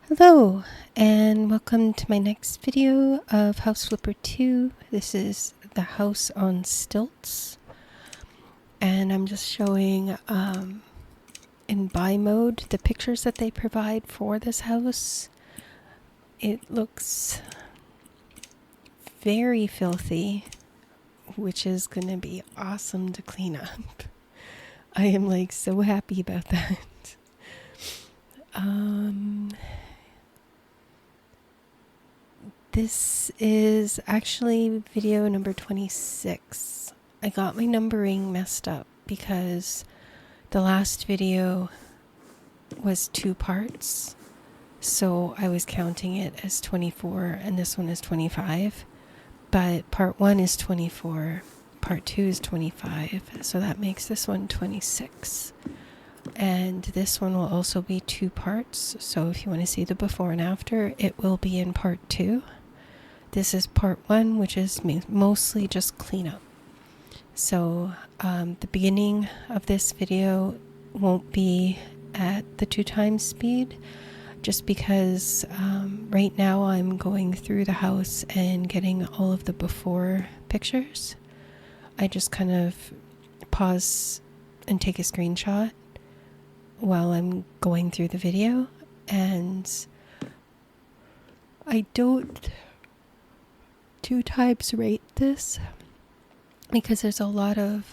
Hello, and welcome to my next video of House Flipper 2. This is the house on stilts, and I'm just showing in buy mode the pictures that they provide for this house. It looks very filthy, which is going to be awesome to clean up. I am like so happy about that. This is actually video number 26. I got my numbering messed up because the last video was 2 parts. So I was counting it as 24 and this one is 25. But part 1 is 24, part 2 is 25. So that makes this one 26. And this one will also be 2 parts. So if you want to see the before and after, it will be in part 2. This is part 1, which is mostly just cleanup. So the beginning of this video won't be at the 2 times speed, just because right now I'm going through the house and getting all of the before pictures. I just kind of pause and take a screenshot while I'm going through the video, and I don't 2 times rate this because there's a lot of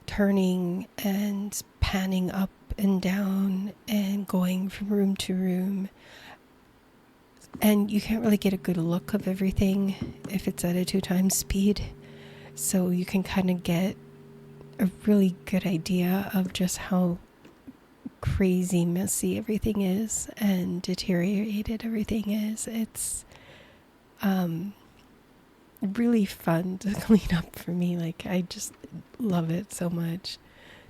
turning and panning up and down and going from room to room, and you can't really get a good look of everything if it's at a 2 times speed. So you can kind of get a really good idea of just how crazy messy everything is and deteriorated everything is. It's really fun to clean up for me. Like, I just love it so much.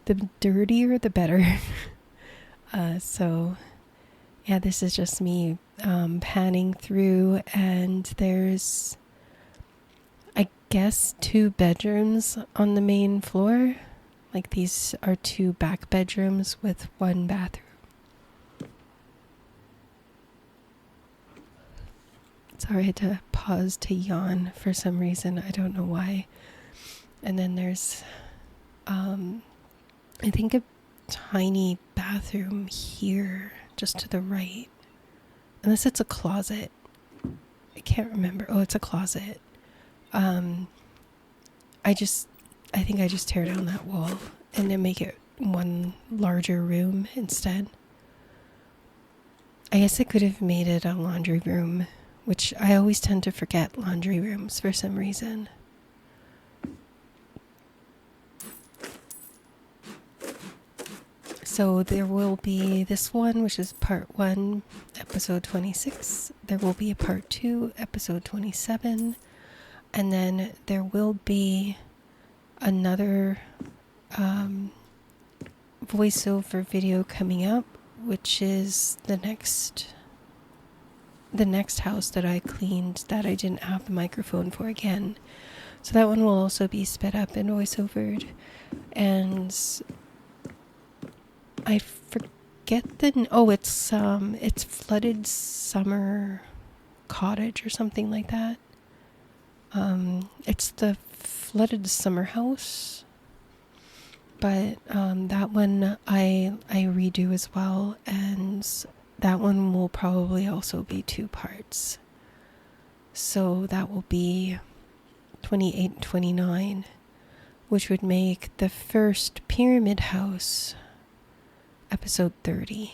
The dirtier the better. So yeah, this is just me panning through, and there's, I guess, 2 bedrooms on the main floor. Like, these are 2 back bedrooms with 1 bathroom. Sorry, I had to pause to yawn for some reason. I don't know why. And then there's, I think, a tiny bathroom here, just to the right. Unless it's a closet. I can't remember. Oh, it's a closet. I think I just tear down that wall and then make it one larger room instead. I guess I could have made it a laundry room, which I always tend to forget laundry rooms for some reason. So there will be this one, which is part 1, episode 26. There will be a part 2, episode 27. And then there will be another voiceover video coming up, which is the next house that I cleaned that I didn't have the microphone for again. So that one will also be sped up and voiceovered. And I forget it's Flooded Summer Cottage or something like that. It's the Flooded Summer House. But that one I redo as well, and that one will probably also be 2 parts. So that will be 28 and 29, which would make the first Pyramid House episode 30.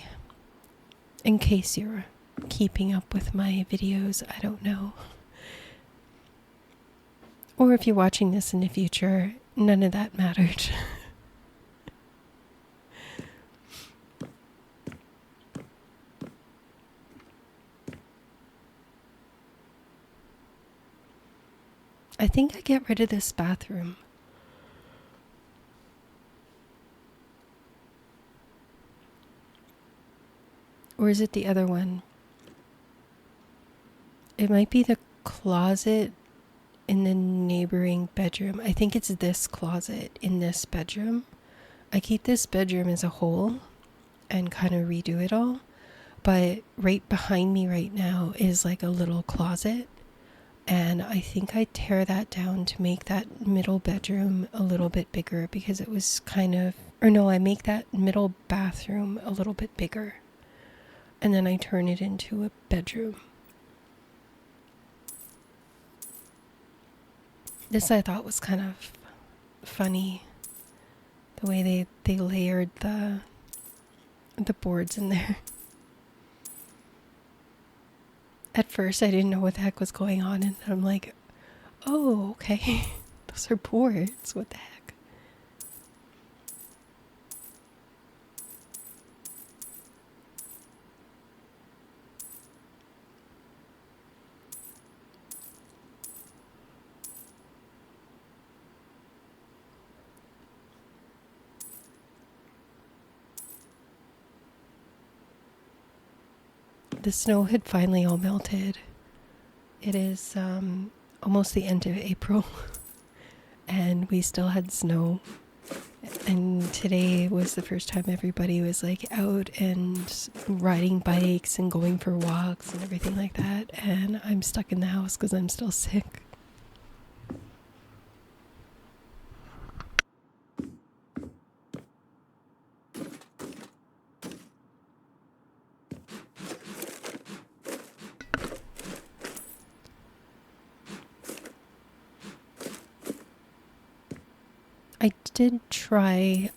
In case you're keeping up with my videos, I don't know. Or if you're watching this in the future, none of that mattered. I think I get rid of this bathroom. Or is it the other one? It might be the closet in the neighboring bedroom. I think it's this closet in this bedroom. I keep this bedroom as a whole and kind of redo it all. But right behind me right now is like a little closet. And I think I tear that down to make that middle bedroom a little bit bigger because it was kind of, or no, I make that middle bathroom a little bit bigger. And then I turn it into a bedroom. This I thought was kind of funny, the way they layered the boards in there. At first I didn't know what the heck was going on, and I'm like, oh, okay. Those are boards. What the heck? The snow had finally all melted. It is almost the end of April, and we still had snow. And today was the first time everybody was like out and riding bikes and going for walks and everything like that. And I'm stuck in the house because I'm still sick. I did try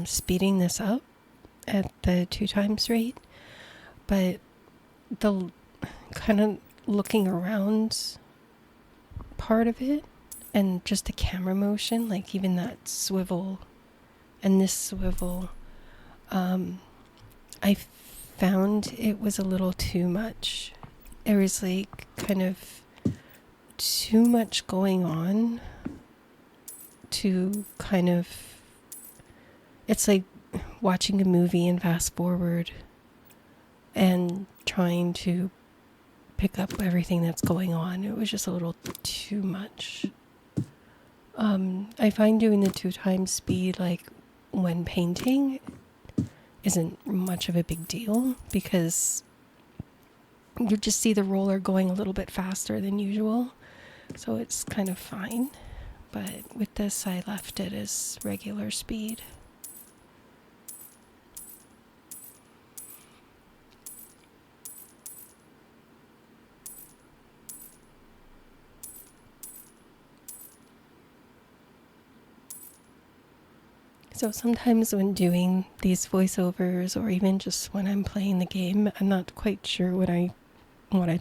speeding this up at the 2 times rate, but the kind of looking around part of it and just the camera motion, like even that swivel and this swivel, I found it was a little too much. There was like kind of too much going on to kind of, it's like watching a movie and fast forward and trying to pick up everything that's going on. It was just a little too much. I find doing the 2 times speed, like when painting, isn't much of a big deal because you just see the roller going a little bit faster than usual, so it's kind of fine. But with this, I left it as regular speed. So sometimes when doing these voiceovers, or even just when I'm playing the game, I'm not quite sure what I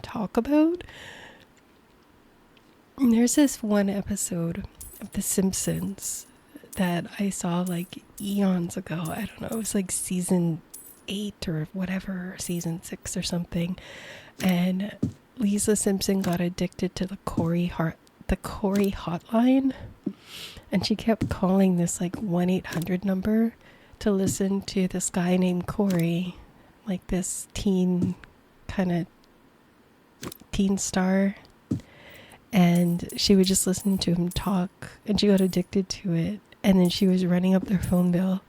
talk about. And there's this one episode of The Simpsons that I saw like eons ago. I don't know, it was like season 8 or whatever, or season 6 or something. And Lisa Simpson got addicted to the Corey hotline, and she kept calling this like 1-800 number to listen to this guy named Corey, like this teen star. And she would just listen to him talk, and she got addicted to it. And then she was running up their phone bill.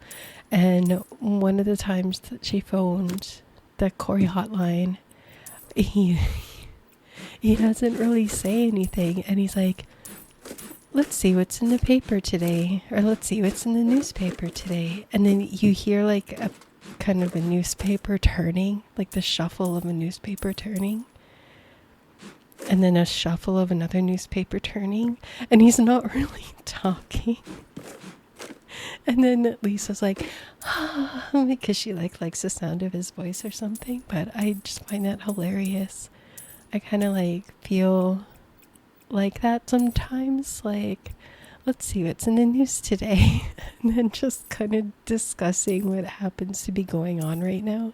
And one of the times that she phoned the Corey hotline, he doesn't really say anything. And he's like, let's see what's in the paper today, or let's see what's in the newspaper today. And then you hear like a kind of a newspaper turning, like the shuffle of a newspaper turning. And then a shuffle of another newspaper turning, and he's not really talking. And then Lisa's like, because she likes the sound of his voice or something. But I just find that hilarious. I kind of like feel like that sometimes, like, let's see what's in the news today. And then just kind of discussing what happens to be going on right now.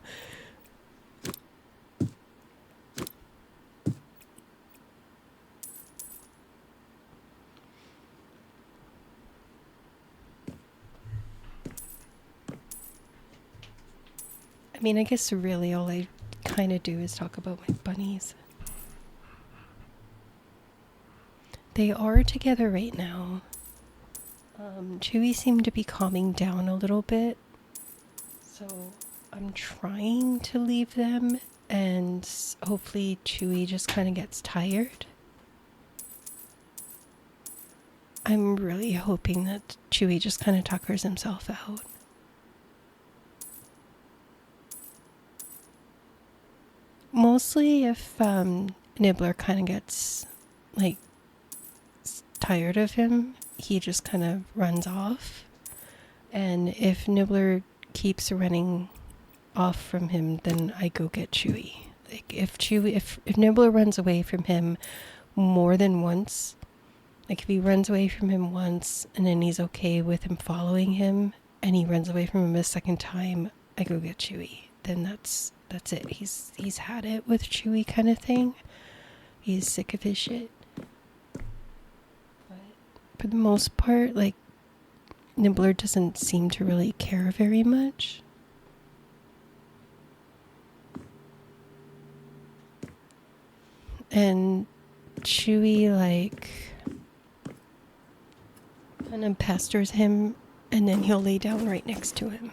I mean, I guess really all I kind of do is talk about my bunnies. They are together right now. Chewy seemed to be calming down a little bit. So I'm trying to leave them, and hopefully Chewy just kind of gets tired. I'm really hoping that Chewy just kind of tuckers himself out. Mostly if Nibbler kind of gets like tired of him, he just kind of runs off. And if Nibbler keeps running off from him, then I go get Chewy. Like if Nibbler runs away from him more than once, like if he runs away from him once and then he's okay with him following him, and he runs away from him a second time, I go get Chewy. Then that's it. He's had it with Chewy kind of thing. He's sick of his shit. But for the most part, like, Nibbler doesn't seem to really care very much. And Chewy, like, kind of pesters him, and then he'll lay down right next to him.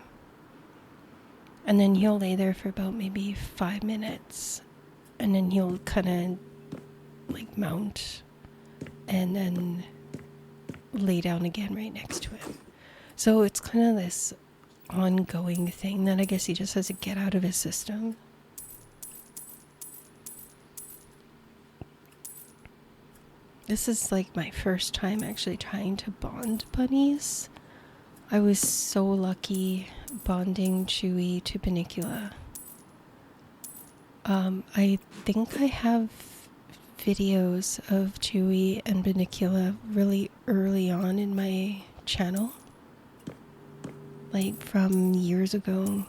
And then he'll lay there for about maybe 5 minutes. And then he'll kind of, like, mount. And then lay down again right next to him. So it's kind of this ongoing thing that I guess he just has to get out of his system. This is like my first time actually trying to bond bunnies. I was so lucky bonding Chewy to Bunnicula. I think I have videos of Chewy and Bunnicula really early on in my channel. Like from years ago.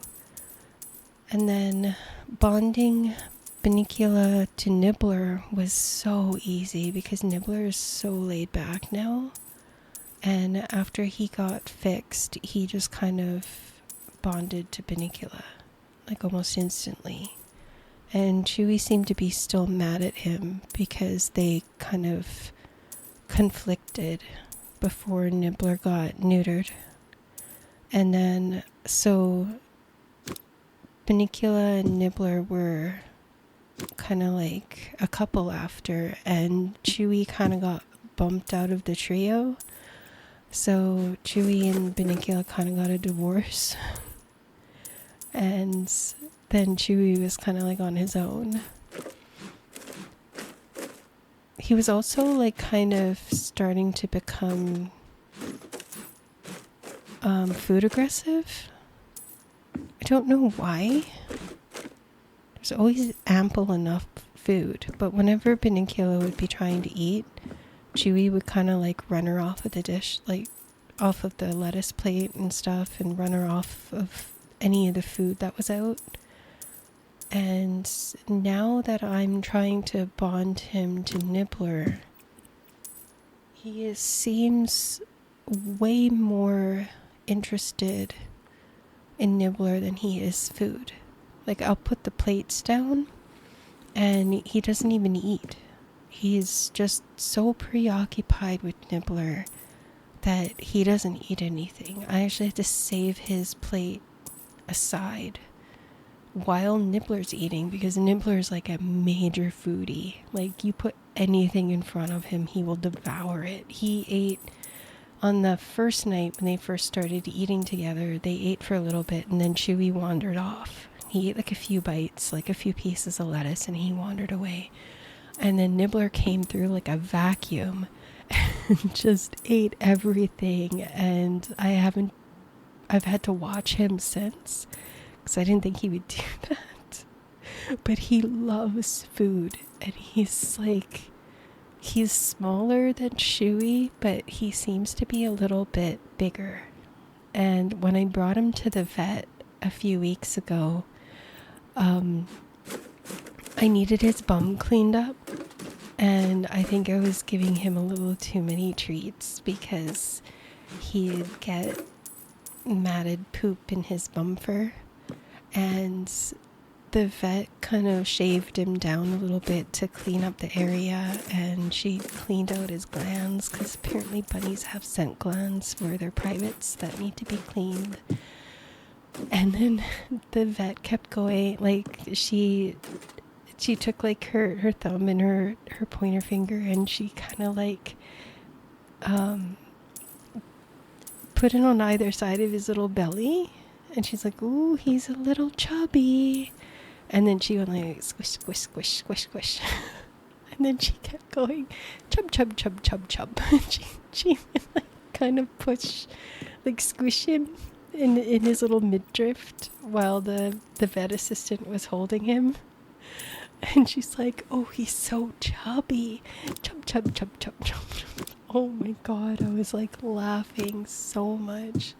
And then bonding Bunnicula to Nibbler was so easy because Nibbler is so laid back now. And after he got fixed, he just kind of bonded to Bunnicula, like almost instantly. And Chewy seemed to be still mad at him because they kind of conflicted before Nibbler got neutered. And then, so Bunnicula and Nibbler were kind of like a couple after, and Chewy kind of got bumped out of the trio. So Chewy and Bunnicula kind of got a divorce. And then Chewy was kind of like on his own. He was also like kind of starting to become food aggressive. I don't know why. There's always ample enough food, but whenever Bunnicula would be trying to eat, Chewy would kind of like run her off of the dish, like off of the lettuce plate and stuff, and run her off of any of the food that was out. And now that I'm trying to bond him to Nibbler, he seems way more interested in Nibbler than he is food. Like, I'll put the plates down and he doesn't even eat. He's just so preoccupied with Nibbler that he doesn't eat anything. I actually have to save his plate aside while Nibbler's eating, because Nibbler's like a major foodie. Like, you put anything in front of him, he will devour it. He ate on the first night when they first started eating together. They ate for a little bit, and then Chewy wandered off. He ate like a few bites, like a few pieces of lettuce, and he wandered away. And then Nibbler came through like a vacuum and just ate everything. And I've had to watch him since, because I didn't think he would do that. But he loves food, and he's smaller than Chewy, but he seems to be a little bit bigger. And when I brought him to the vet a few weeks ago, I needed his bum cleaned up, and I think I was giving him a little too many treats because he'd get matted poop in his bum fur, and the vet kind of shaved him down a little bit to clean up the area, and she cleaned out his glands, because apparently bunnies have scent glands for their privates that need to be cleaned. And then the vet kept going, like she took like her thumb and her pointer finger, and she kind of like put it on either side of his little belly, and she's like, "Ooh, he's a little chubby." And then she went like squish, squish, squish, squish, squish. And then she kept going, chub, chub, chub, chub, chub. She would like kind of push, like squish him in his little midriff while the vet assistant was holding him. And she's like, "Oh, he's so chubby. Chub, chub, chub, chub, chub, chub." Oh my God, I was like laughing so much.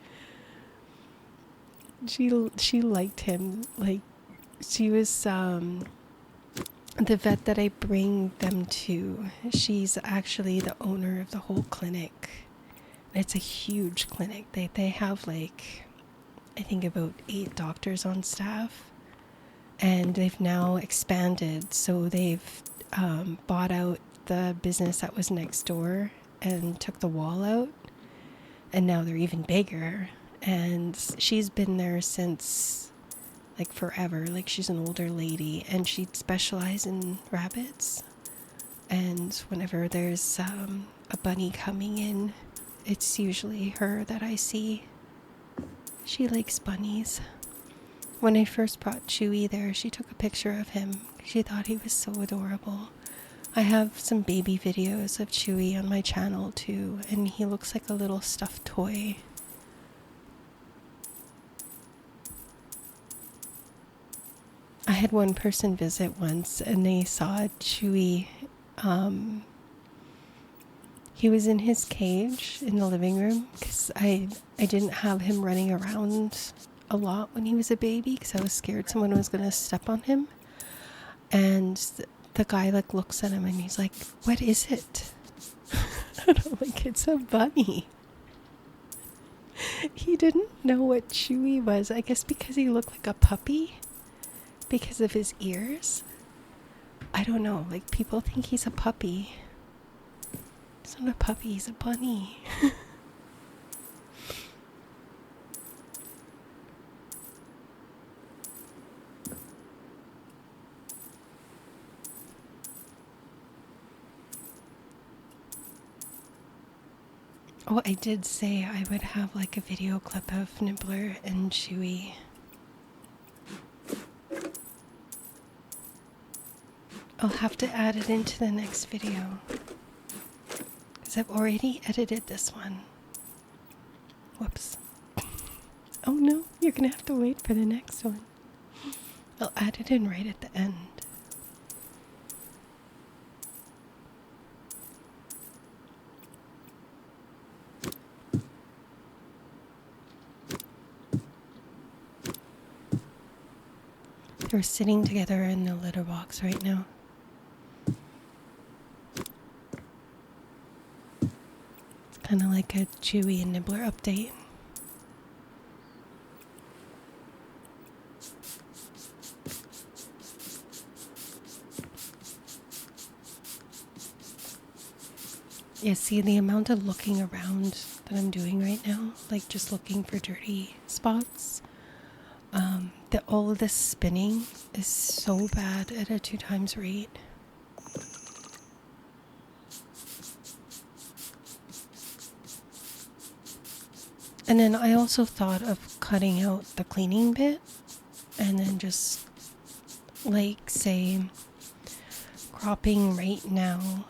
She liked him. Like, she was, the vet that I bring them to, she's actually the owner of the whole clinic. It's a huge clinic. They have like, I think about 8 doctors on staff. And they've now expanded, so they've bought out the business that was next door and took the wall out, and now they're even bigger. And she's been there since like forever. Like, she's an older lady, and she'd specialize in rabbits. And whenever there's a bunny coming in, it's usually her that I see. She likes bunnies. When I first brought Chewy there, she took a picture of him. She thought he was so adorable. I have some baby videos of Chewy on my channel too, and he looks like a little stuffed toy. I had one person visit once, and they saw Chewy. He was in his cage in the living room, because I didn't have him running around a lot when he was a baby, because I was scared someone was going to step on him. And the guy like looks at him and he's like, "What is it?" And I'm like, "It's a bunny." He didn't know what Chewy was. I guess because he looked like a puppy because of his ears. I don't know, like, people think he's a puppy. He's not a puppy, he's a bunny. Oh, I did say I would have like a video clip of Nibbler and Chewy. I'll have to add it into the next video, because I've already edited this one. Whoops. Oh no, you're gonna have to wait for the next one. I'll add it in right at the end. They're sitting together in the litter box right now. It's kind of like a Chewy and Nibbler update. Yeah, see, the amount of looking around that I'm doing right now, like just looking for dirty spots, all of this spinning is so bad at a 2 times rate. And then I also thought of cutting out the cleaning bit and then just, like, say, cropping right now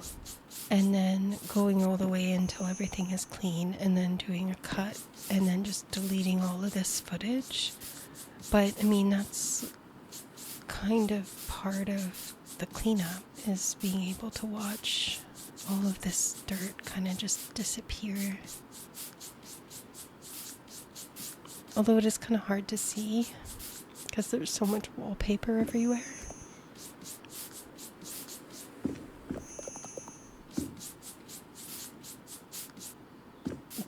and then going all the way until everything is clean and then doing a cut and then just deleting all of this footage. But I mean, that's kind of part of the cleanup, is being able to watch all of this dirt kind of just disappear. Although it is kind of hard to see because there's so much wallpaper everywhere.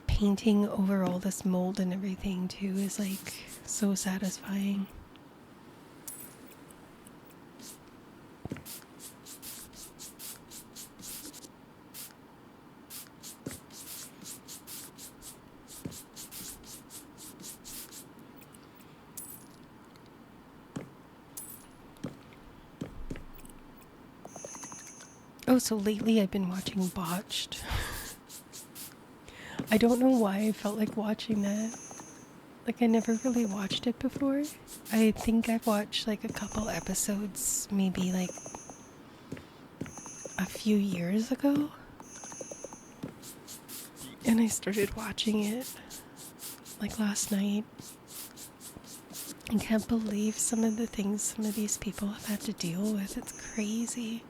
Painting over all this mold and everything too is like so satisfying. Oh, so lately I've been watching Botched. I don't know why I felt like watching that. Like, I never really watched it before. I think I've watched like a couple episodes, maybe like a few years ago. And I started watching it like last night. I can't believe some of the things some of these people have had to deal with. It's crazy.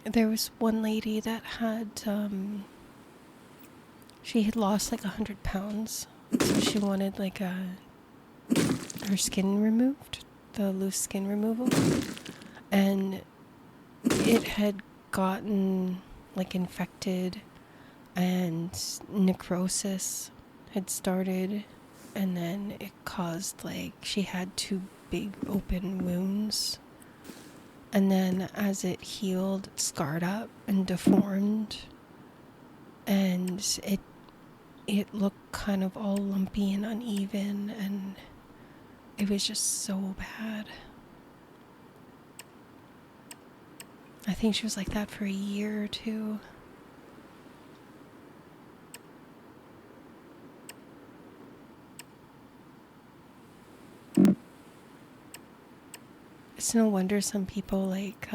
There was one lady that had, she had lost like 100 pounds. So she wanted like her skin removed, the loose skin removal. And it had gotten like infected and necrosis had started, and then it caused like she had 2 big open wounds, and then as it healed it scarred up and deformed, and it looked kind of all lumpy and uneven, and it was just so bad. I think she was like that for a year or two. It's no wonder some people like,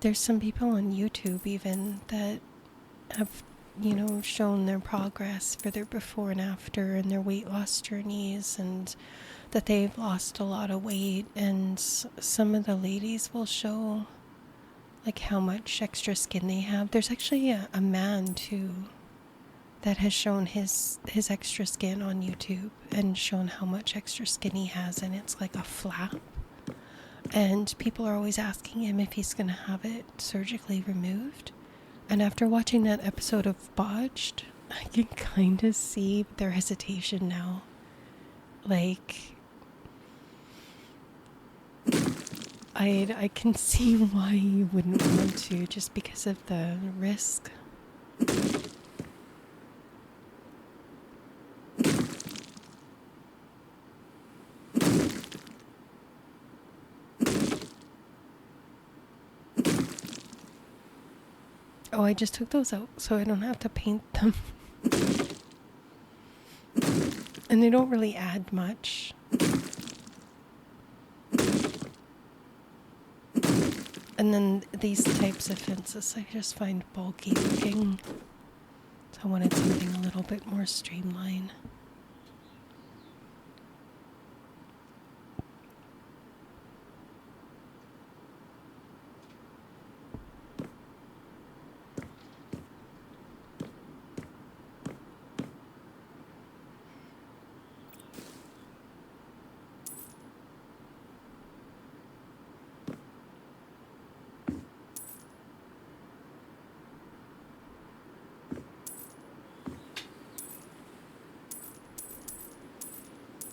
there's some people on YouTube even that have, shown their progress for their before and after and their weight loss journeys, and that they've lost a lot of weight. And some of the ladies will show like how much extra skin they have. There's actually a man too that has shown his extra skin on YouTube and shown how much extra skin he has, and it's like a flap. And people are always asking him if he's going to have it surgically removed. And after watching that episode of Botched, I can kind of see their hesitation now. Like, I can see why you wouldn't want to, just because of the risk. Oh, I just took those out so I don't have to paint them. And they don't really add much. And then these types of fences I just find bulky looking. So I wanted something a little bit more streamlined.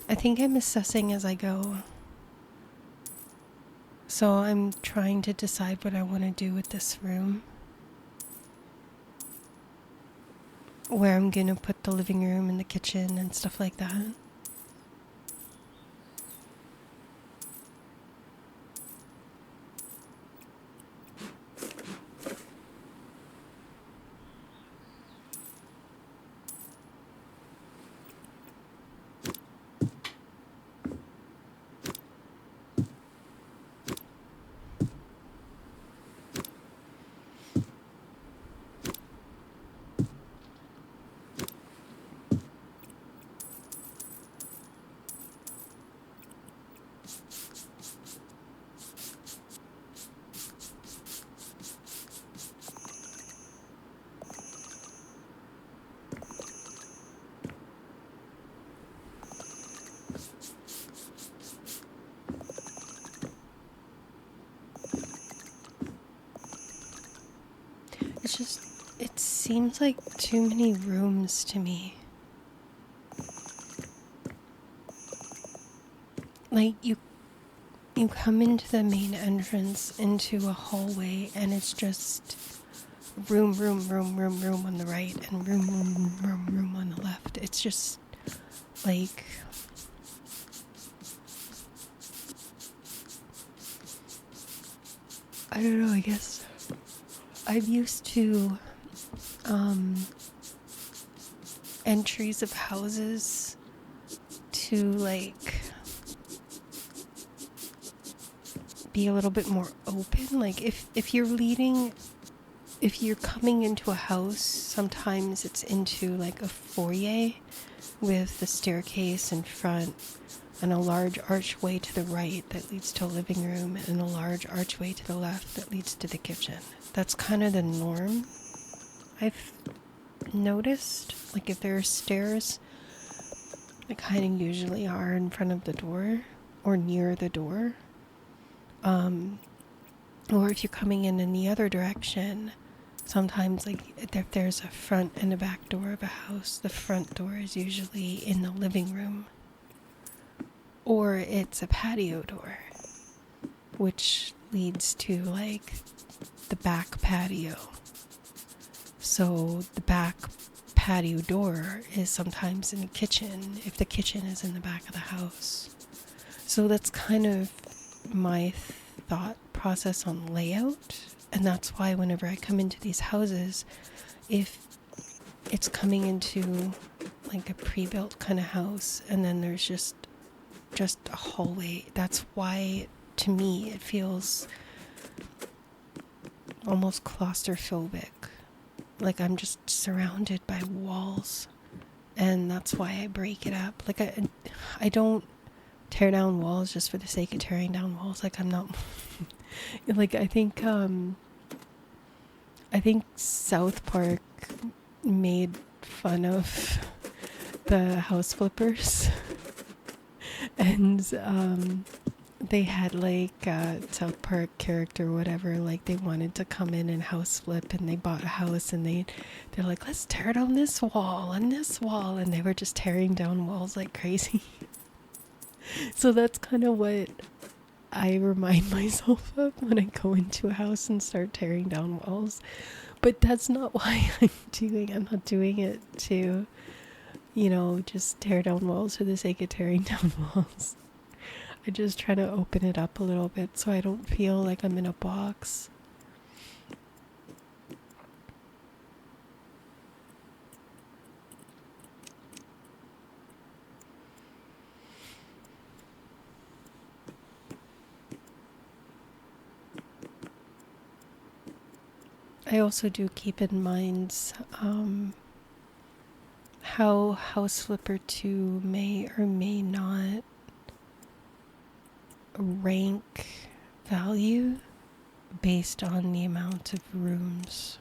I think I'm assessing as I go. So I'm trying to decide what I want to do with this room. Where I'm going to put the living room and the kitchen and stuff like that. It's just, it seems like too many rooms to me. Like, you come into the main entrance into a hallway and it's just room on the right and room on the left. It's just like, I don't know, I guess I'm used to entries of houses to like be a little bit more open. Like if you're coming into a house, sometimes it's into like a foyer with the staircase in front and a large archway to the right that leads to a living room and a large archway to the left that leads to the kitchen. That's kind of the norm, I've noticed. Like if there are stairs, they kind of usually are in front of the door or near the door. Or if you're coming in the other direction, sometimes like if there's a front and a back door of a house, the front door is usually in the living room. Or it's a patio door, which leads to like the back patio. So the back patio door is sometimes in the kitchen if the kitchen is in the back of the house. So that's kind of my thought process on layout, and that's why whenever I come into these houses, if it's coming into like a pre-built kind of house and then there's just a hallway, that's why to me it feels almost claustrophobic, like I'm just surrounded by walls, and that's why I break it up. Like I don't tear down walls just for the sake of tearing down walls. Like I'm not like I think South Park made fun of the house flippers and they had like a South Park character or whatever, like they wanted to come in and house flip, and they bought a house and they're like, let's tear down this wall and this wall, and they were just tearing down walls like crazy. So that's kind of what I remind myself of when I go into a house and start tearing down walls. But that's not why I'm not doing it to, just tear down walls for the sake of tearing down walls. I just try to open it up a little bit so I don't feel like I'm in a box. I also do keep in mind how House Flipper 2 may or may not rank value based on the amount of rooms.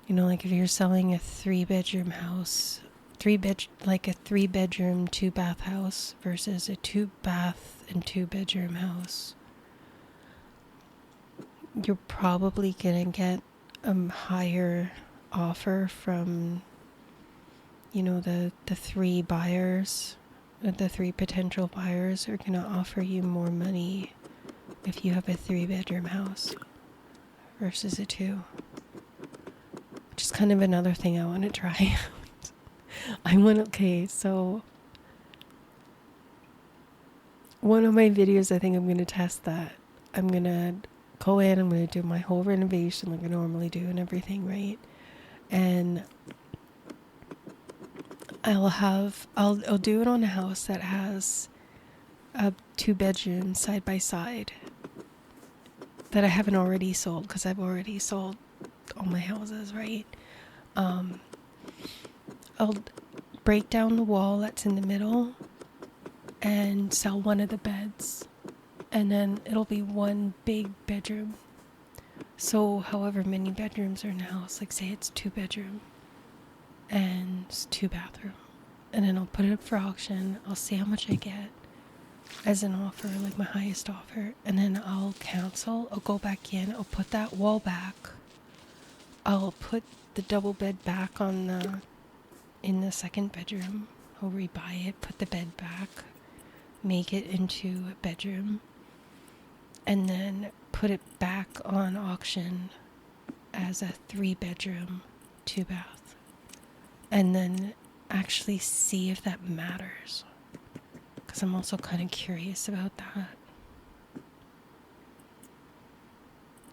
Like if you're selling a 3-bedroom house, like a 3-bedroom, 2-bath house versus a 2-bath and 2-bedroom house, you're probably gonna get a higher offer from, the 3 buyers. The 3 potential buyers are gonna offer you more money if you have a 3-bedroom house versus a 2. Which is kind of another thing I want to try out. So one of my videos, I think I'm going to test that. I'm going to go in, I'm going to do my whole renovation like I normally do and everything, right? And I'll do it on a house that has a 2-bedroom side by side that I haven't already sold, because I've already sold all my houses, right? I'll break down the wall that's in the middle and sell one of the beds, and then it'll be one big bedroom. So however many bedrooms are in the house, like say it's 2-bedroom and it's 2-bathroom, and then I'll put it up for auction. I'll see how much I get as an offer, like my highest offer, and then I'll cancel. I'll go back in, I'll put that wall back, I'll put the double bed back in the 2nd bedroom. I'll rebuy it, put the bed back, make it into a bedroom, and then put it back on auction as a 3-bedroom, 2-bath, and then actually see if that matters. Because I'm also kind of curious about that.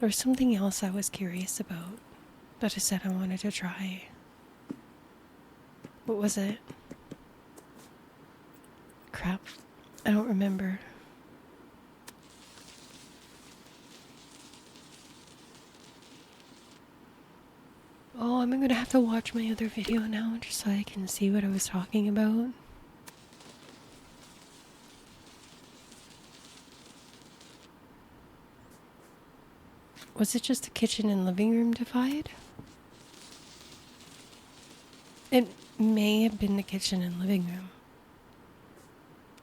There was something else I was curious about that I said I wanted to try. What was it? Crap. I don't remember. Oh, I'm going to have to watch my other video now just so I can see what I was talking about. Was it just the kitchen and living room divide? It may have been the kitchen and living room.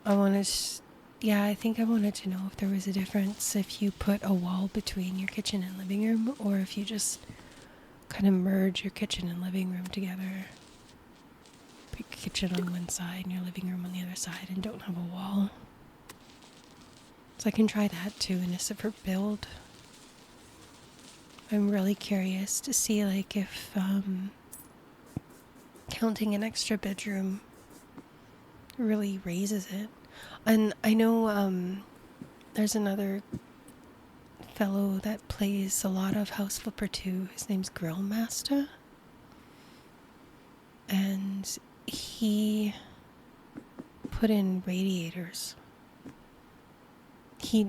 I think I wanted to know if there was a difference if you put a wall between your kitchen and living room, or if you just kind of merge your kitchen and living room together. Put your kitchen on one side and your living room on the other side and don't have a wall. So I can try that too in a separate build. I'm really curious to see like if counting an extra bedroom really raises it. And I know there's another fellow that plays a lot of House Flipper 2. His name's Grill Master. And he put in radiators. He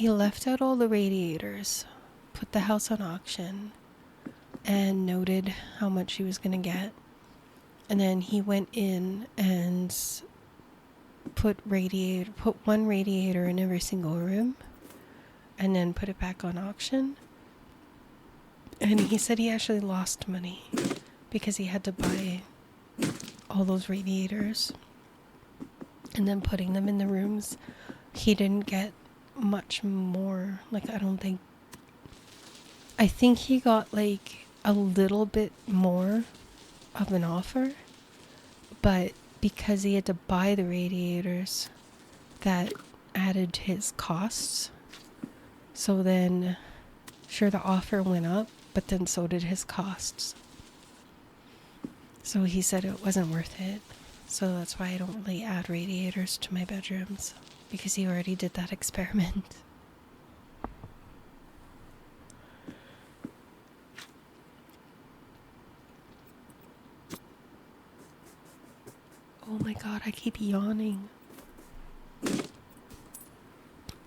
left out all the radiators, put the house on auction, and noted how much he was going to get. And then he went in and put one radiator in every single room, and then put it back on auction. And he said he actually lost money because he had to buy all those radiators and then putting them in the rooms. He didn't get much more. I think he got like a little bit more of an offer, but because he had to buy the radiators, that added to his costs. So then, sure, the offer went up, but then so did his costs. So he said it wasn't worth it. So that's why I don't really add radiators to my bedrooms, because he already did that experiment. Oh my god, I keep yawning.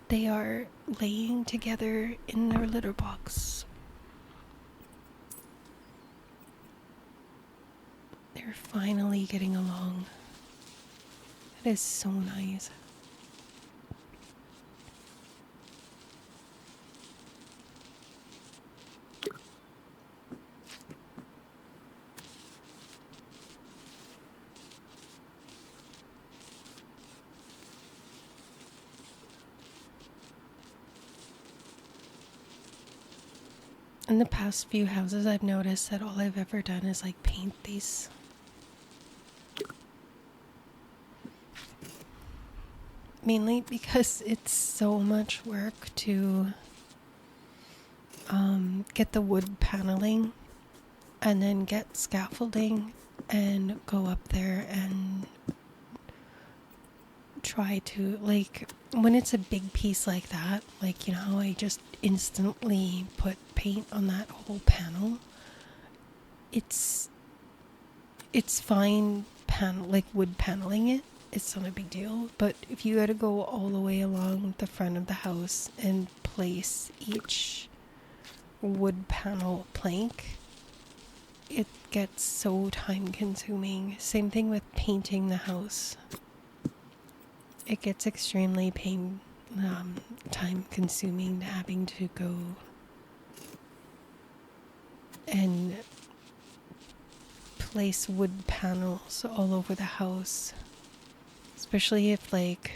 They are laying together in their litter box. They're finally getting along. It is so nice. In the past few houses, I've noticed that all I've ever done is like paint these. Mainly because it's so much work to get the wood paneling and then get scaffolding and go up there and try to, like, when it's a big piece like that, like, you know how I just instantly put paint on that whole panel, it's fine wood paneling it. It's not a big deal. But if you had to go all the way along the front of the house and place each wood panel plank, it gets so time consuming. Same thing with painting the house. It gets extremely time consuming having to go and place wood panels all over the house. Especially if, like,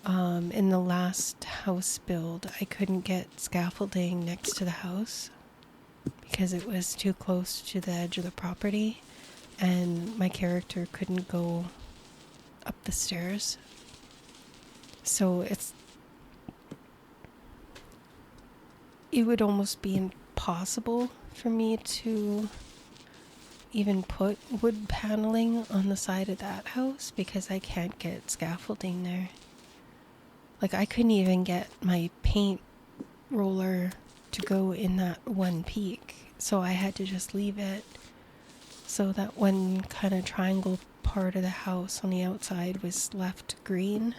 in the last house build, I couldn't get scaffolding next to the house because it was too close to the edge of the property, and my character couldn't go up the stairs. So it would almost be impossible for me to even put wood paneling on the side of that house because I can't get scaffolding there. Like, I couldn't even get my paint roller to go in that one peak, so I had to just leave it. So that one kind of triangle part of the house on the outside was left green.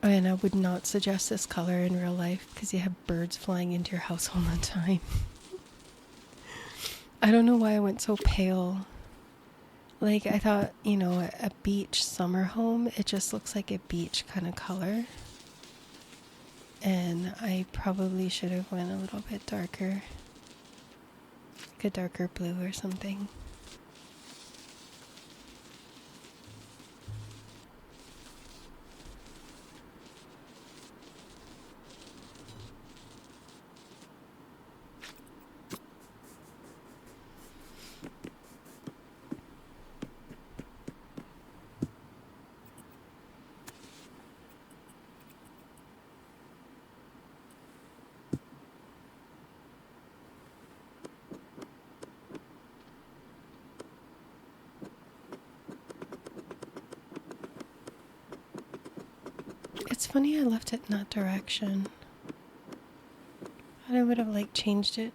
And I would not suggest this color in real life because you have birds flying into your house all the time. I don't know why I went so pale. Like, I thought, you know, a beach summer home, it just looks like a beach kind of color. And I probably should have went a little bit darker. Like a darker blue or something. It's funny I left it in that direction. I would have like changed it.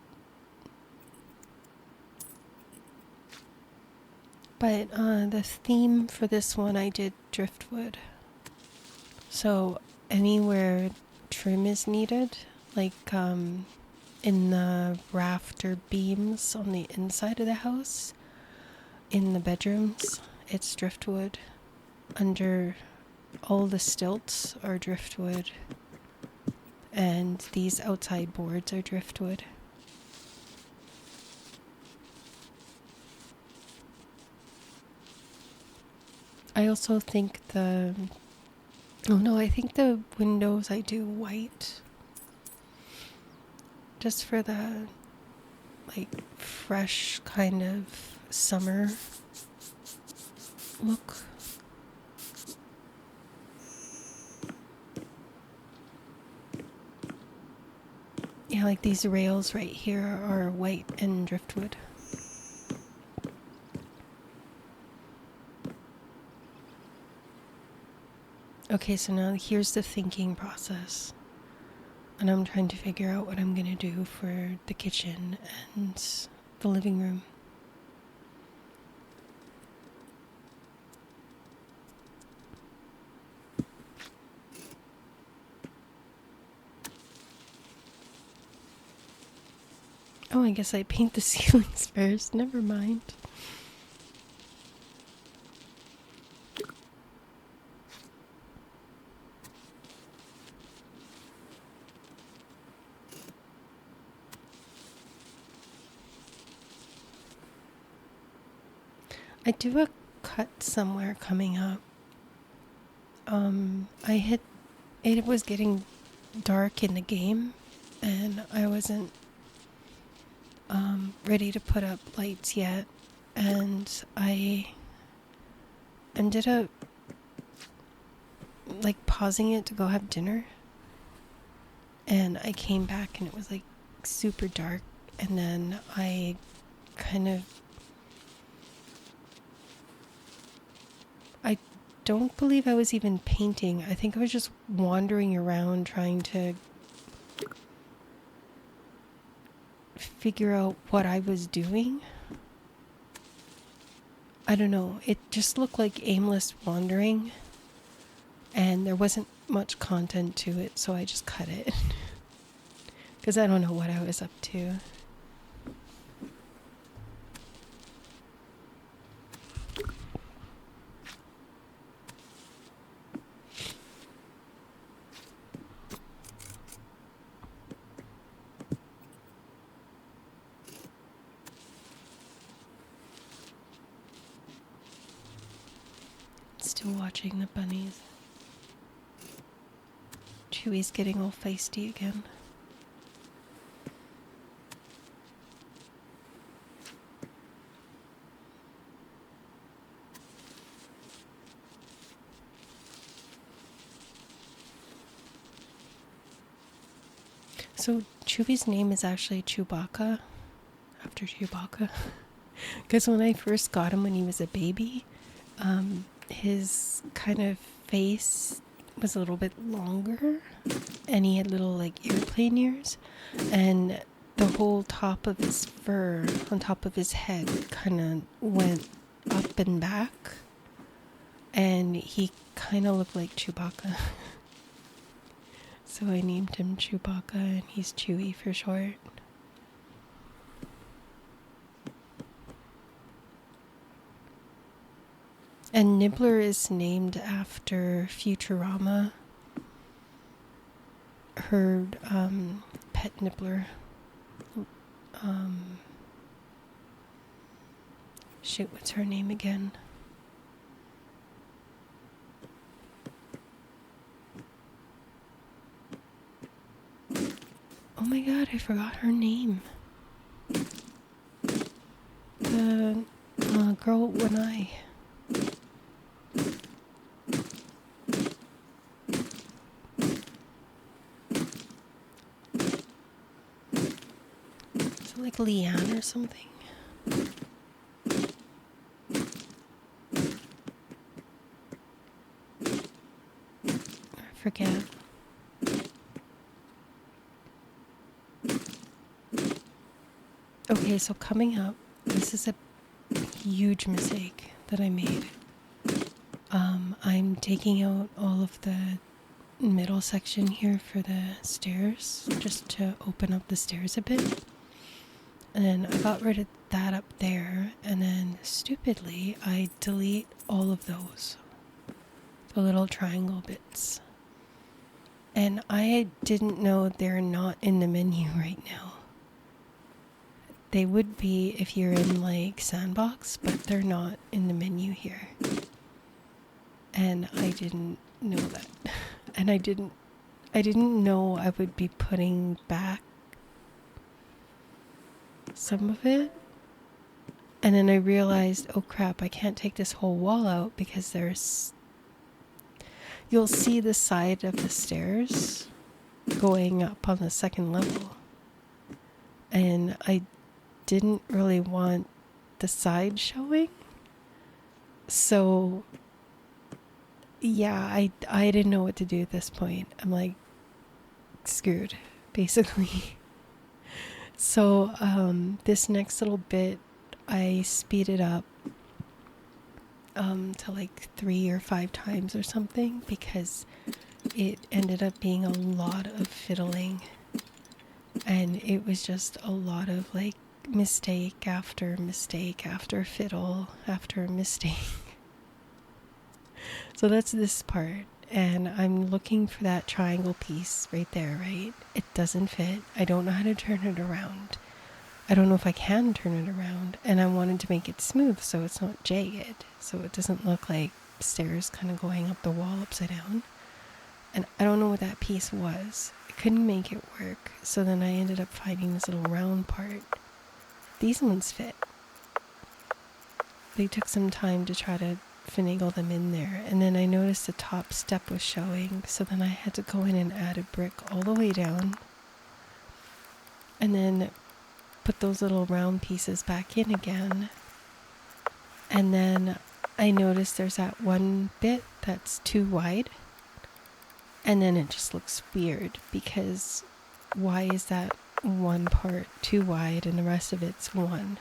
But the theme for this one I did driftwood. So anywhere trim is needed, like in the rafter beams on the inside of the house, in the bedrooms, it's driftwood. Under all the stilts are driftwood. And these outside boards are driftwood. I also think I think the windows I do white. Just for the, like, fresh kind of summer look. Yeah, like these rails right here are white and driftwood. Okay, so now here's the thinking process. And I'm trying to figure out what I'm going to do for the kitchen and the living room. Oh, I guess I paint the ceilings first. Never mind. I do a cut somewhere coming up. It was getting dark in the game, and I wasn't ready to put up lights yet, and I ended up like pausing it to go have dinner, and I came back and it was like super dark, and then I don't believe I was even painting. I think I was just wandering around trying to figure out what I was doing. I don't know. It just looked like aimless wandering, and there wasn't much content to it, so I just cut it. Because I don't know what I was up to. Still watching the bunnies. Chewy's getting all feisty again. So Chewy's name is actually Chewbacca, after Chewbacca. Because when I first got him when he was a baby, his kind of face was a little bit longer, and he had little like airplane ears, and the whole top of his fur on top of his head kind of went up and back, and he kind of looked like Chewbacca. So I named him Chewbacca, and he's Chewy for short. And Nibbler is named after Futurama. Her pet Nibbler. Shoot, what's her name again? Oh my god, I forgot her name. The girl with one eye. Is it like Leanne or something? I forget. Okay, so coming up, this is a huge mistake that I made. I'm taking out all of the middle section here for the stairs, just to open up the stairs a bit. And then I got rid of that up there, and then stupidly I delete all of those, the little triangle bits. And I didn't know they're not in the menu right now. They would be if you're in like Sandbox, but they're not in the menu here. And I didn't know that. And I didn't know I would be putting back some of it. And then I realized, oh crap, I can't take this whole wall out because you'll see the side of the stairs going up on the second level. And I didn't really want the side showing. So yeah, I didn't know what to do at this point. I'm like screwed, basically. So this next little bit, I speed it up to like 3 or 5 times or something, because it ended up being a lot of fiddling, and it was just a lot of like mistake after mistake after fiddle after mistake. So that's this part, and I'm looking for that triangle piece right there, right? It doesn't fit. I don't know how to turn it around. I don't know if I can turn it around, and I wanted to make it smooth so it's not jagged, so it doesn't look like stairs kind of going up the wall upside down. And I don't know what that piece was. I couldn't make it work, so then I ended up finding this little round part. These ones fit. They took some time to try to finagle them in there, and then I noticed the top step was showing, so then I had to go in and add a brick all the way down, and then put those little round pieces back in again. And then I noticed there's that one bit that's too wide, and then it just looks weird, because why is that one part too wide and the rest of it's one?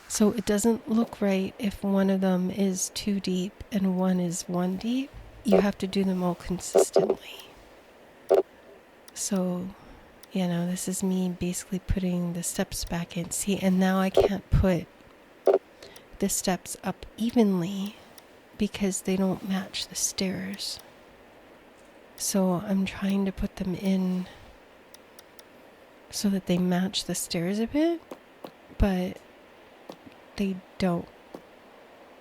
So it doesn't look right if one of them is too deep and one is one deep. You have to do them all consistently. So, you know, this is me basically putting the steps back in. See, and now I can't put the steps up evenly because they don't match the stairs. So I'm trying to put them in so that they match the stairs a bit, but they don't.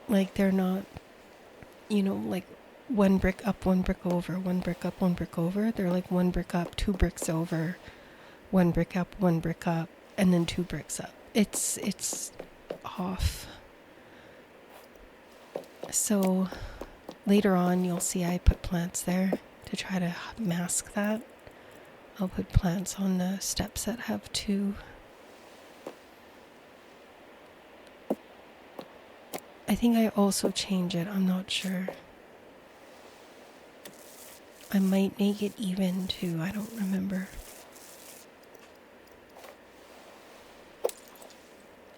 Like, they're not, you know, like one brick up, one brick over, one brick up, one brick over. They're like one brick up, 2 bricks over, one brick up, one brick up, and then 2 bricks up. It's off. So later on, you'll see I put plants there to try to mask that. I'll put plants on the steps that have two. I think I also change it, I'm not sure. I might make it even too, I don't remember.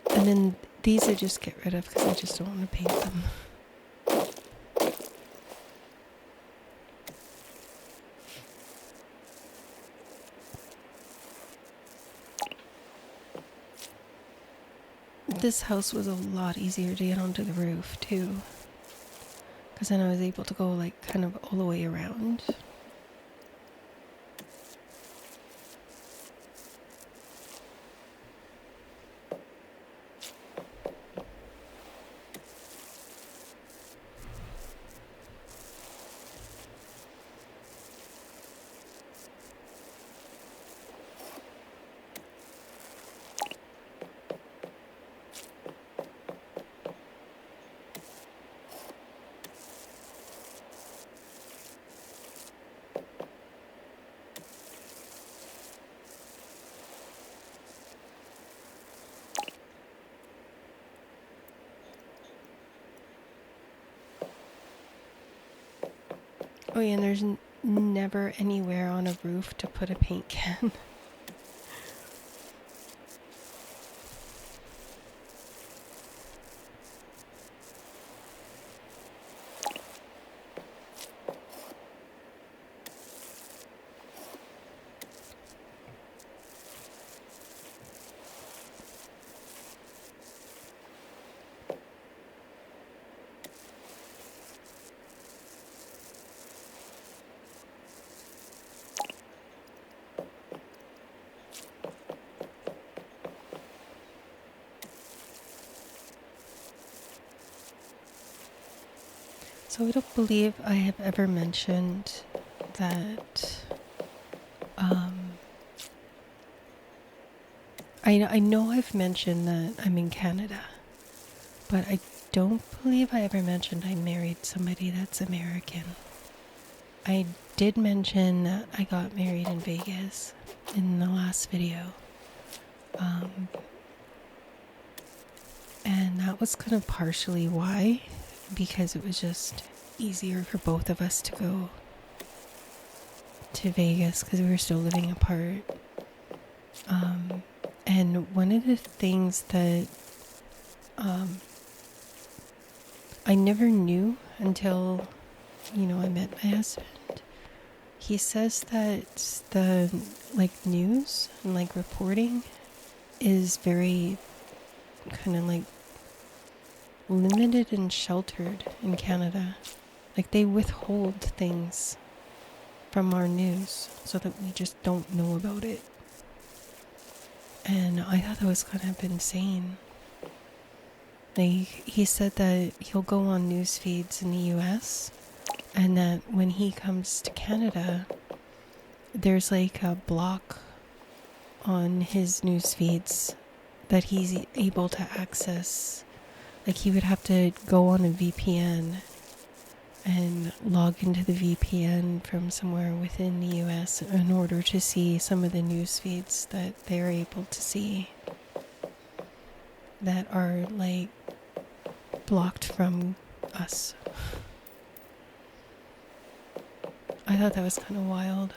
And then these I just get rid of because I just don't want to paint them. This house was a lot easier to get onto the roof too, because then I was able to go like kind of all the way around. Oh yeah, and there's never anywhere on a roof to put a paint can. So I don't believe I have ever mentioned that I know I've mentioned that I'm in Canada, but I don't believe I ever mentioned I married somebody that's American. I did mention that I got married in Vegas in the last video. And that was kind of partially why, because it was just easier for both of us to go to Vegas because we were still living apart. And one of the things that I never knew until, I met my husband. He says that the news and reporting is very kind of limited and sheltered in Canada. Like they withhold things from our news so that we just don't know about it. And I thought that was kind of insane. He said that he'll go on news feeds in the US and that when he comes to Canada, there's a block on his news feeds that he's able to access. He would have to go on a VPN and log into the VPN from somewhere within the US in order to see some of the news feeds that they're able to see that are blocked from us. I thought that was kind of wild.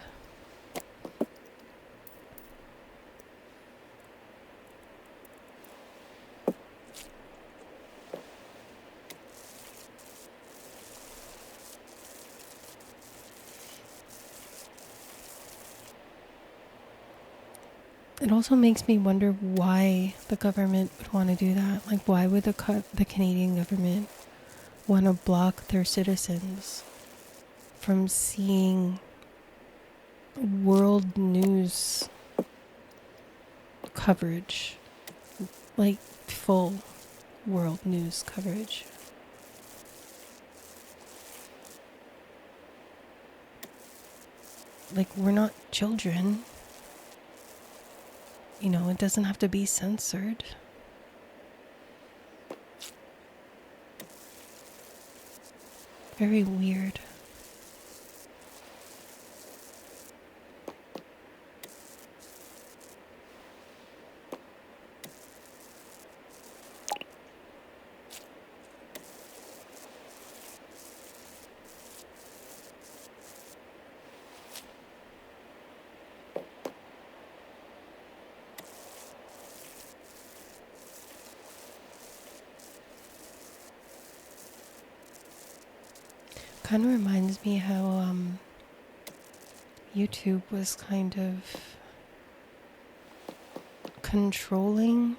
It also makes me wonder why the government would want to do that. Why would the Canadian government want to block their citizens from seeing world news coverage? Full world news coverage. We're not children. It doesn't have to be censored. Very weird. kind of reminds me how YouTube was kind of controlling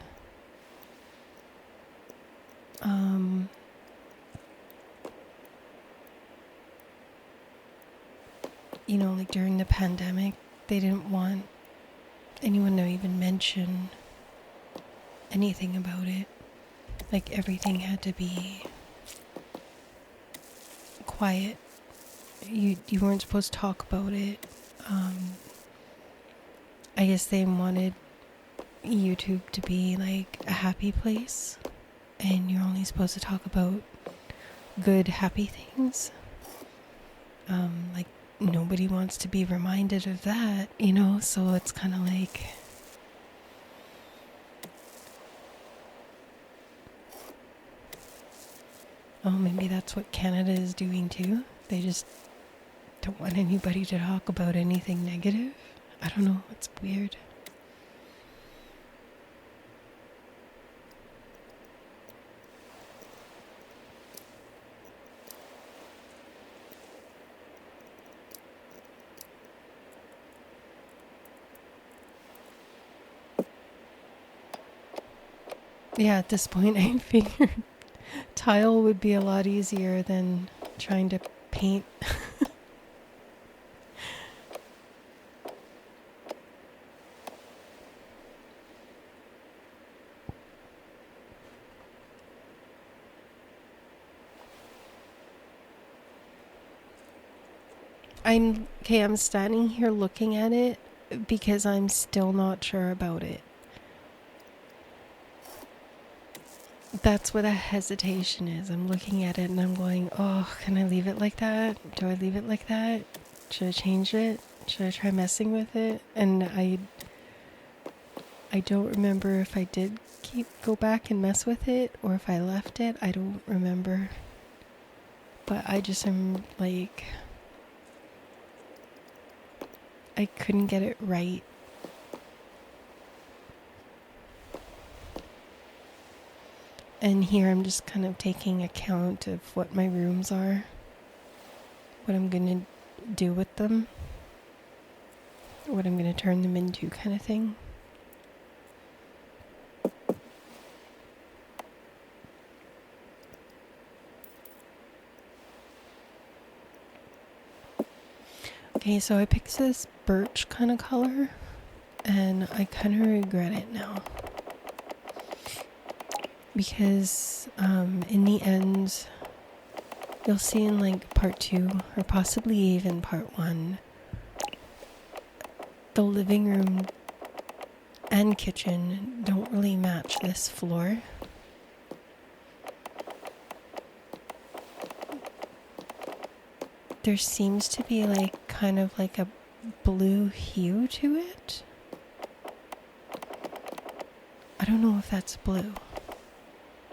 you know, like during the pandemic, they didn't want anyone to even mention anything about it. Like everything had to be quiet. You weren't supposed to talk about it. I guess they wanted YouTube to be like a happy place, and you're only supposed to talk about good, happy things. Like nobody wants to be reminded of that, you know, so it's kind of like oh, maybe that's what Canada is doing too. They just don't want anybody to talk about anything negative. I don't know, it's weird. Yeah, at this point I figured tile would be a lot easier than trying to paint. I'm standing here looking at it because I'm still not sure about it. That's what a hesitation is. I'm looking at it and I'm going, oh, can I leave it like that? Do I leave it like that? Should I change it? Should I try messing with it? And I don't remember if I did go back and mess with it or if I left it. I don't remember. But I just am like, I couldn't get it right. And here I'm just kind of taking account of what my rooms are, what I'm going to do with them, what I'm going to turn them into kind of thing. Okay, so I picked this birch kind of color, and I kind of regret it now. Because in the end, you'll see in like part 2, or possibly even part 1, the living room and kitchen don't really match this floor. There seems to be like kind of like a blue hue to it. I don't know if that's blue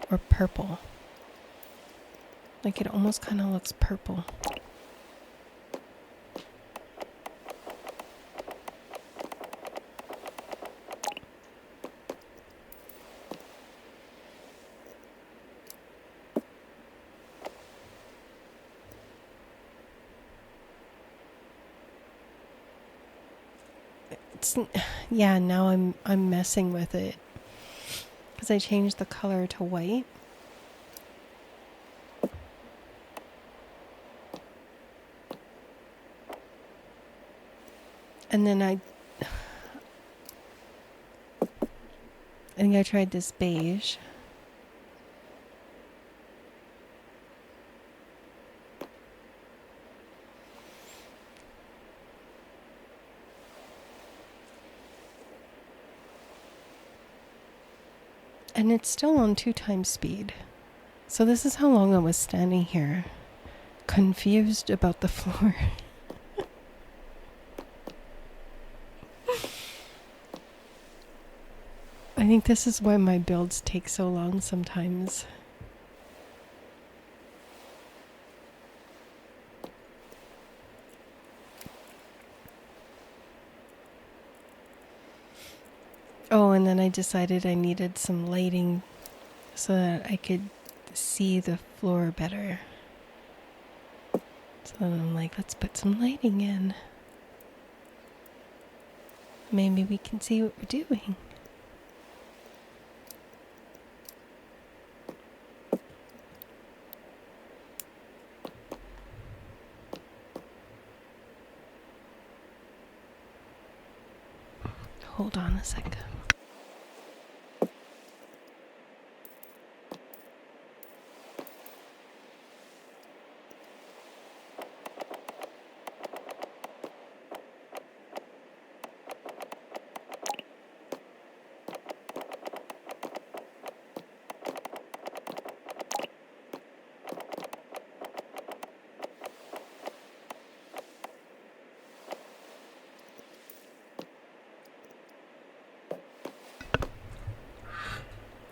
or purple. Like it almost kind of looks purple. Yeah, now I'm messing with it because I changed the color to white. And then I think I tried this beige. And it's still on 2 times speed. So this is how long I was standing here, confused about the floor. I think this is why my builds take so long sometimes. Oh, and then I decided I needed some lighting so that I could see the floor better. So I'm like, let's put some lighting in. Maybe we can see what we're doing. Hold on a second.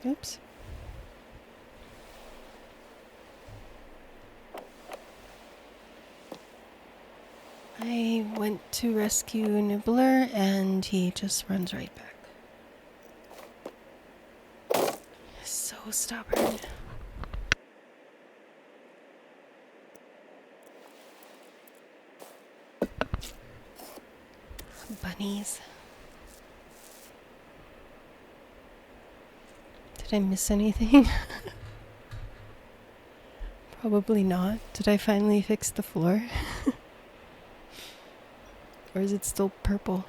Oops. I went to rescue Nibbler and he just runs right back. So stubborn. Bunnies. Did I miss anything? Probably not. Did I finally fix the floor? Or is it still purple?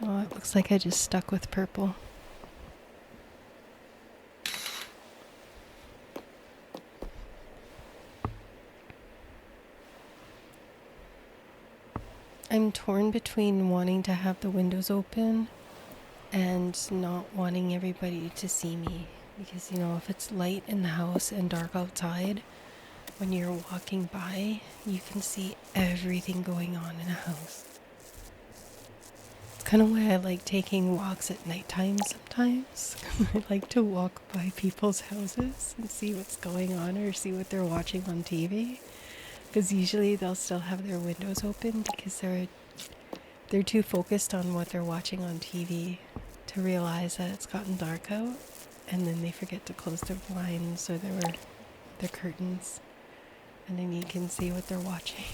Oh, it looks like I just stuck with purple. I'm torn between wanting to have the windows open and not wanting everybody to see me. Because, you know, if it's light in the house and dark outside, when you're walking by, you can see everything going on in a house. It's kind of why I like taking walks at nighttime sometimes. I like to walk by people's houses and see what's going on or see what they're watching on TV. Because usually they'll still have their windows open because they're too focused on what they're watching on TV to realize that it's gotten dark out, and then they forget to close their blinds or their curtains, and then you can see what they're watching.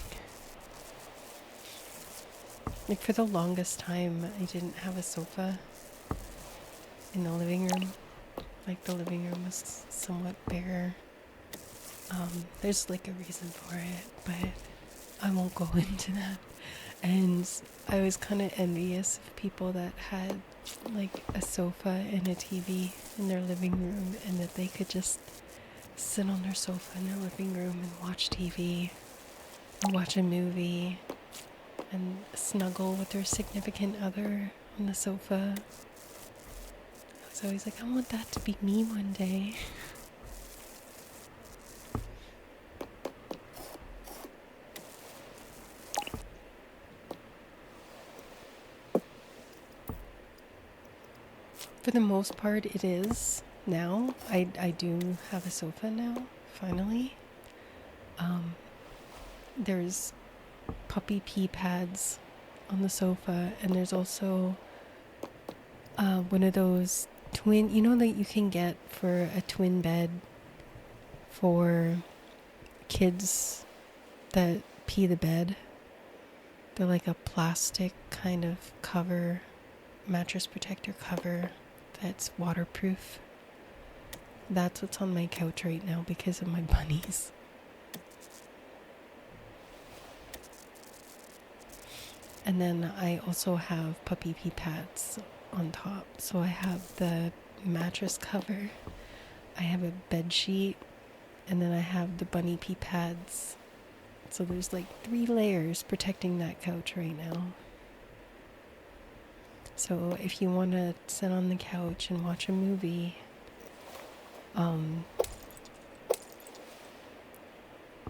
Like for the longest time, I didn't have a sofa in the living room. Like the living room was somewhat bare. There's like a reason for it, but I won't go into that. And I was kind of envious of people that had like a sofa and a TV in their living room, and that they could just sit on their sofa in their living room and watch TV or watch a movie and snuggle with their significant other on the sofa. I was always like, I want that to be me one day. For the most part, it is now. I do have a sofa now, finally. There's puppy pee pads on the sofa, and there's also one of those twin, you know, that you can get for a twin bed for kids that pee the bed. They're like a plastic kind of cover, mattress protector cover that's waterproof. That's what's on my couch right now because of my bunnies. And then I also have puppy pee pads on top. So I have the mattress cover, I have a bed sheet, and then I have the bunny pee pads. So there's like 3 layers protecting that couch right now. So if you want to sit on the couch and watch a movie,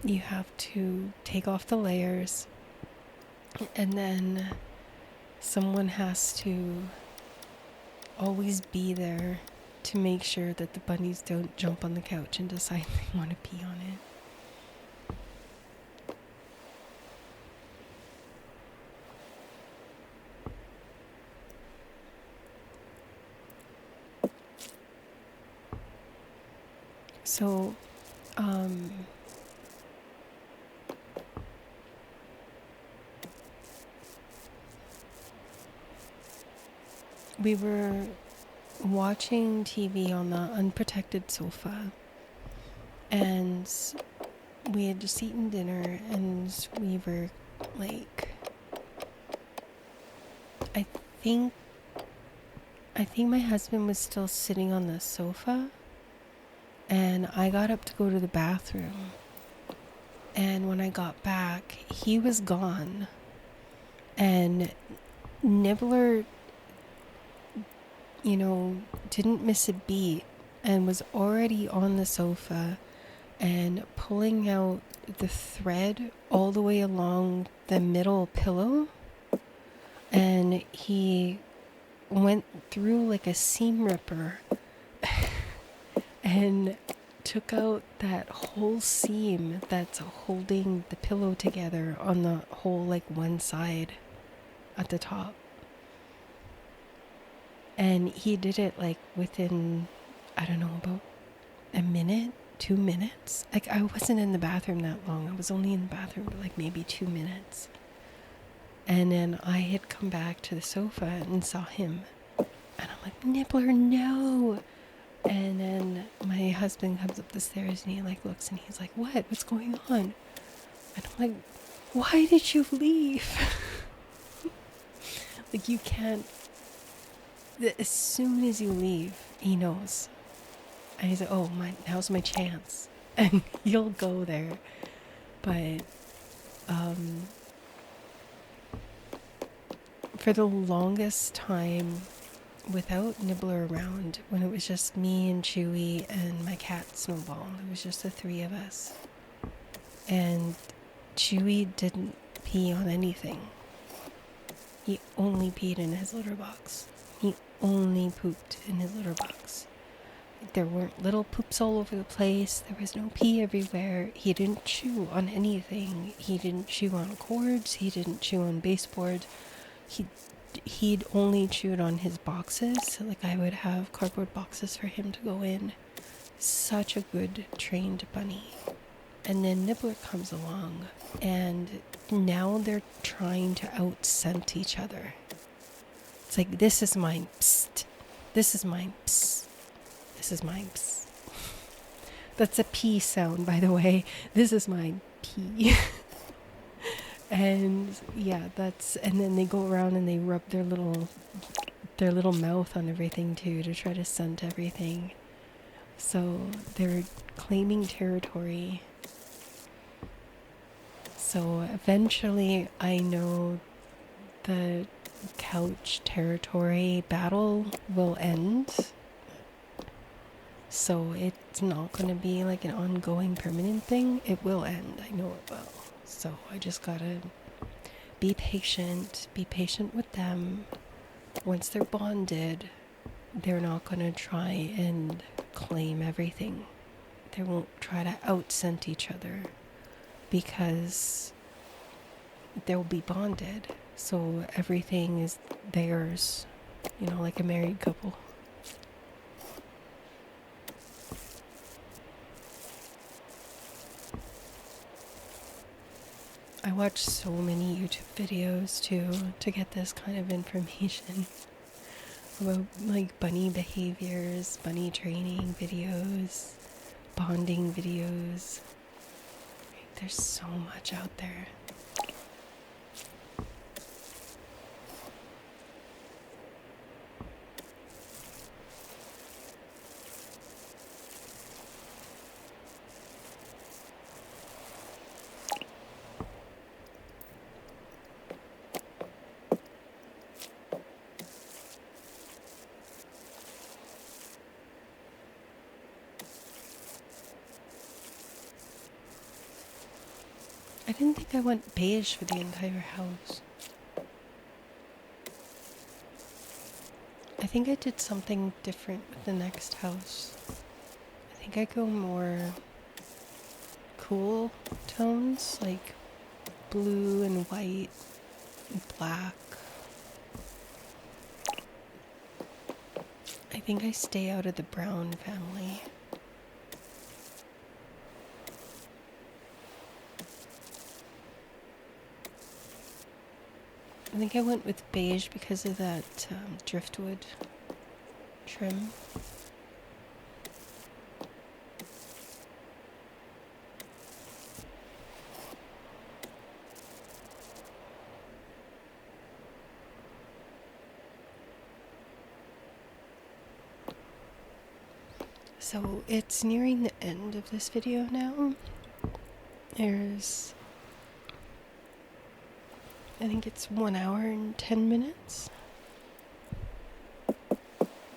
you have to take off the layers, and then someone has to always be there to make sure that the bunnies don't jump on the couch and decide they want to pee on it. So Um, we were watching TV on the unprotected sofa, and we had just eaten dinner, and we were like, I think my husband was still sitting on the sofa, and I got up to go to the bathroom, and when I got back, he was gone, and Nibbler, didn't miss a beat and was already on the sofa and pulling out the thread all the way along the middle pillow, and he went through like a seam ripper and took out that whole seam that's holding the pillow together on the whole, like, one side at the top. And he did it like within, I don't know, about a minute, 2 minutes. Like, I wasn't in the bathroom that long. I was only in the bathroom for like maybe 2 minutes. And then I had come back to the sofa and saw him. And I'm like, Nibbler, no. And then my husband comes up the stairs and he like looks and he's like, what's going on? And I'm like, why did you leave? Like, you can't. As soon as you leave, he knows. And he's like, oh, now's my chance. And you'll go there. But for the longest time, without Nibbler around, when it was just me and Chewy and my cat Snowball, it was just the three of us. And Chewy didn't pee on anything. He only peed in his litter box. He only pooped in his litter box. There weren't little poops all over the place. There was no pee everywhere. He didn't chew on anything. He didn't chew on cords. He didn't chew on baseboard. He'd only chewed on his boxes. So, like, I would have cardboard boxes for him to go in. Such a good trained bunny. And then Nibbler comes along, and now they're trying to out-scent each other. It's like, this is mine, psst. This is mine, psst. This is mine, psst. That's a P sound, by the way. This is mine, P. And yeah, and then they go around and they rub their little mouth on everything too, to try to scent everything. So they're claiming territory. So eventually, I know the couch territory battle will end. So it's not going to be like an ongoing permanent thing. It will end. I know it will. So I just gotta be patient with them. Once they're bonded, they're not going to try and claim everything. They won't try to out-scent each other, because they'll be bonded, so everything is theirs, like a married couple. I watch so many YouTube videos too to get this kind of information about, like, bunny behaviors, bunny training videos, bonding videos. There's so much out there. I didn't think I went beige for the entire house. I think I did something different with the next house. I think I go more cool tones, like blue and white and black. I think I stay out of the brown family. I think I went with beige because of that driftwood trim. So it's nearing the end of this video now. There's, I think it's 1 hour and 10 minutes.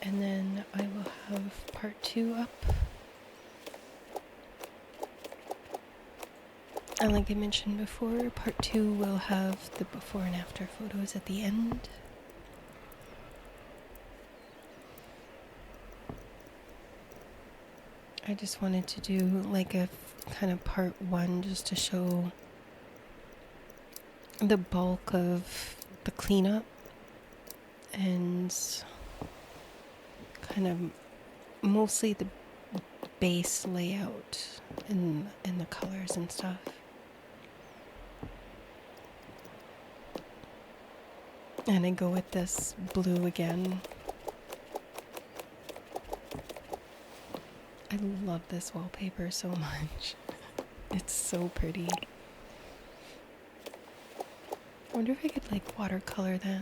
And then I will have part 2 up. And like I mentioned before, part 2 will have the before and after photos at the end. I just wanted to do like a kind of part 1 just to show the bulk of the cleanup and kind of mostly the base layout and the colors and stuff. And I go with this blue again. I love this wallpaper so much. It's so pretty. I wonder if I could like watercolor that.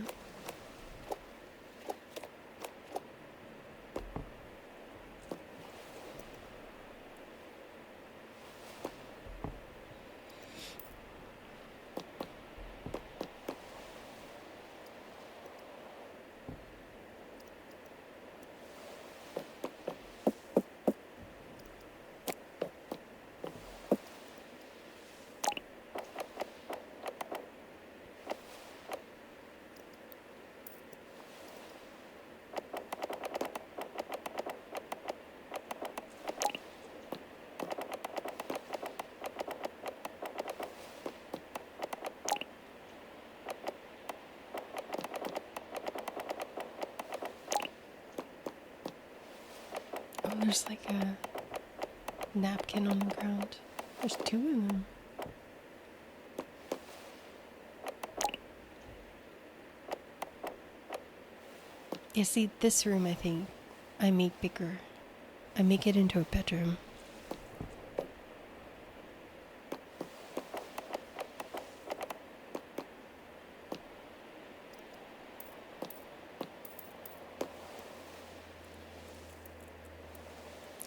Oh, there's like a napkin on the ground. There's 2 of them. You see, this room I think I make bigger. I make it into a bedroom.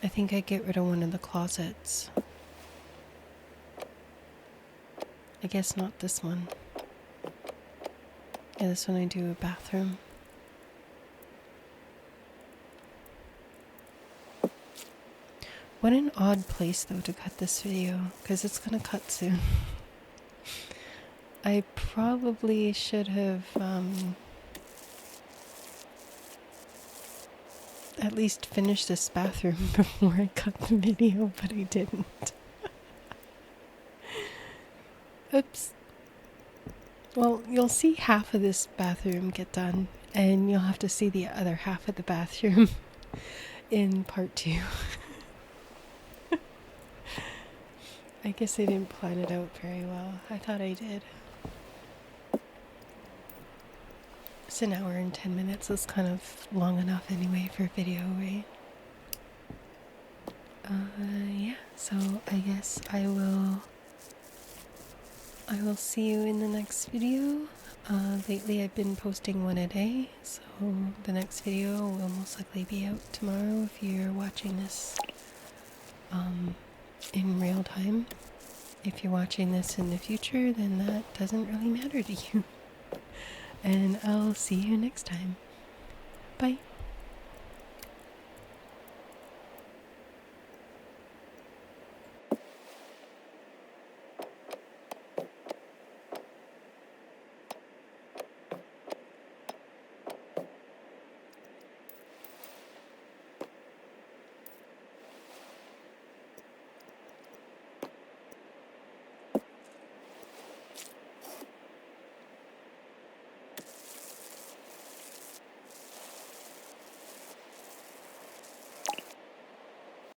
I think I get rid of one of the closets. I guess not this one. Yeah, this one I do a bathroom. What an odd place though to cut this video, because it's gonna cut soon. I probably should have at least finished this bathroom before I cut the video, but I didn't. Oops. Well, you'll see half of this bathroom get done, and you'll have to see the other half of the bathroom in part 2. I guess I didn't plan it out very well. I thought I did. It's 1 hour and 10 minutes. It's kind of long enough anyway for video, right? Yeah, so I guess I will see you in the next video. Lately I've been posting 1 a day, so the next video will most likely be out tomorrow if you're watching this in real time. If you're watching this in the future, then that doesn't really matter to you. And I'll see you next time. Bye.